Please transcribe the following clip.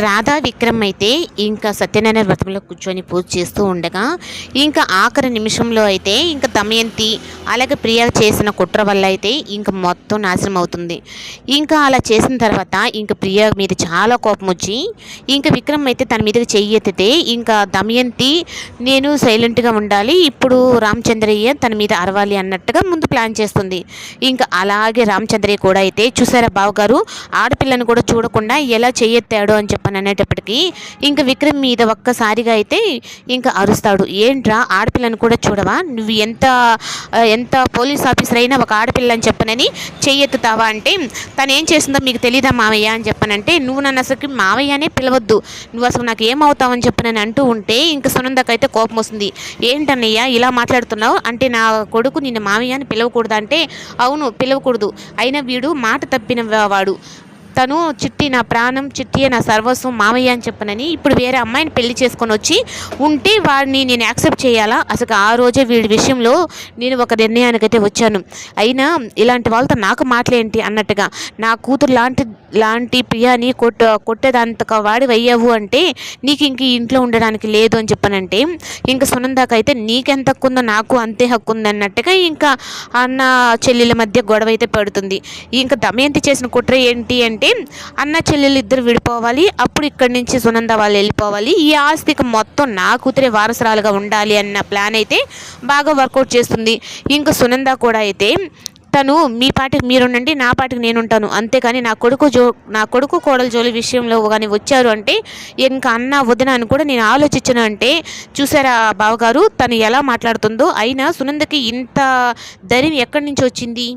రాధా విక్రమ్ అయితే ఇంకా సత్యనారాయణ వ్రతంలో కూర్చొని పూజ చేస్తూ ఉండగా ఇంకా ఆఖరి నిమిషంలో అయితే ఇంకా దమయంతి అలాగే ప్రియ చేసిన కుట్ర వల్ల అయితే ఇంకా మొత్తం నాశనం అవుతుంది. ఇంకా అలా చేసిన తర్వాత ఇంకా ప్రియ మీద చాలా కోపం వచ్చి ఇంకా విక్రమ్ అయితే తన మీదకి చెయ్యి ఎత్తితే ఇంకా దమయంతి నేను సైలెంట్గా ఉండాలి, ఇప్పుడు రామచంద్రయ్య తన మీద అరవాలి అన్నట్టుగా ముందు ప్లాన్ చేస్తుంది. ఇంకా అలాగే రామచంద్రయ్య కూడా అయితే చూసారా బావగారు ఆడపిల్లను కూడా చూడకుండా ఎలా చెయ్యెత్తాడు అని చెప్పని అనేటప్పటికీ ఇంకా విక్రమ్ మీద ఒక్కసారిగా అయితే ఇంకా అరుస్తాడు. ఏంట్రా ఆడపిల్లను కూడా చూడవా, నువ్వు ఎంత ఎంత పోలీస్ ఆఫీసర్ అయినా ఒక ఆడపిల్ల అని చెప్పనని చెయ్యెత్తుతావా అంటే తను ఏం చేసిందో మీకు తెలీదా మావయ్య అని చెప్పనంటే నువ్వు నన్ను అసలు మావయ్య అనే పిలవద్దు, నువ్వు అసలు నాకు ఏమవుతావని చెప్పనని అంటూ ఉంటే ఇంకా సునందకైతే కోపం వస్తుంది. ఏంటన్నయ్య ఇలా మాట్లాడుతున్నావు అంటే నా కొడుకు నిన్ను మావయ్య అని పిలవకూడదు అంటే అవును పిలవకూడదు, అయినా వీడు మాట తప్పిన వాడు, తను చిట్టి నా ప్రాణం, చిట్టియే నా సర్వస్వం మావయ్య అని చెప్పనని ఇప్పుడు వేరే అమ్మాయిని పెళ్లి చేసుకొని వచ్చి ఉంటే వాడిని నేను యాక్సెప్ట్ చేయాలా, అసలు ఆ రోజే వీడి విషయంలో నేను ఒక నిర్ణయానికైతే వచ్చాను, అయినా ఇలాంటి వాళ్ళతో నాకు మాటలేంటి అన్నట్టుగా నా కూతురు లాంటి ప్రియాని కొట్టేదంతగా వాడి అయ్యావు అంటే నీకు ఇంక ఇంట్లో ఉండడానికి లేదు అని చెప్పనంటే ఇంకా సునందాకైతే నీకెంత హక్కు ఉందో నాకు అంతే హక్కు ఉంది అన్నట్టుగా ఇంకా అన్న చెల్లెల మధ్య గొడవ అయితే పడుతుంది. ఇంకా దమయంతి చేసిన కుట్ర ఏంటి అంటే అన్న చెల్లెలు ఇద్దరు విడిపోవాలి, అప్పుడు ఇక్కడి నుంచి సునంద వాళ్ళు వెళ్ళిపోవాలి, ఈ ఆస్తికి మొత్తం నా కూతురే వారసురాలుగా ఉండాలి అన్న ప్లాన్ అయితే బాగా వర్కౌట్ చేస్తుంది. ఇంకా సునంద కూడా అయితే తను మీ పాటికి మీరుండండి, నా పాటికి నేనుంటాను, అంతేకాని నా కొడుకు కోడల జోలి విషయంలో కానీ వచ్చారు అంటే ఇంకా అన్న వదిన అని కూడా నేను ఆలోచించను అంటే చూసారా బావగారు తను ఎలా మాట్లాడుతుందో. అయినా సునందకి ఇంత ధైర్యం ఎక్కడి నుంచి వచ్చింది?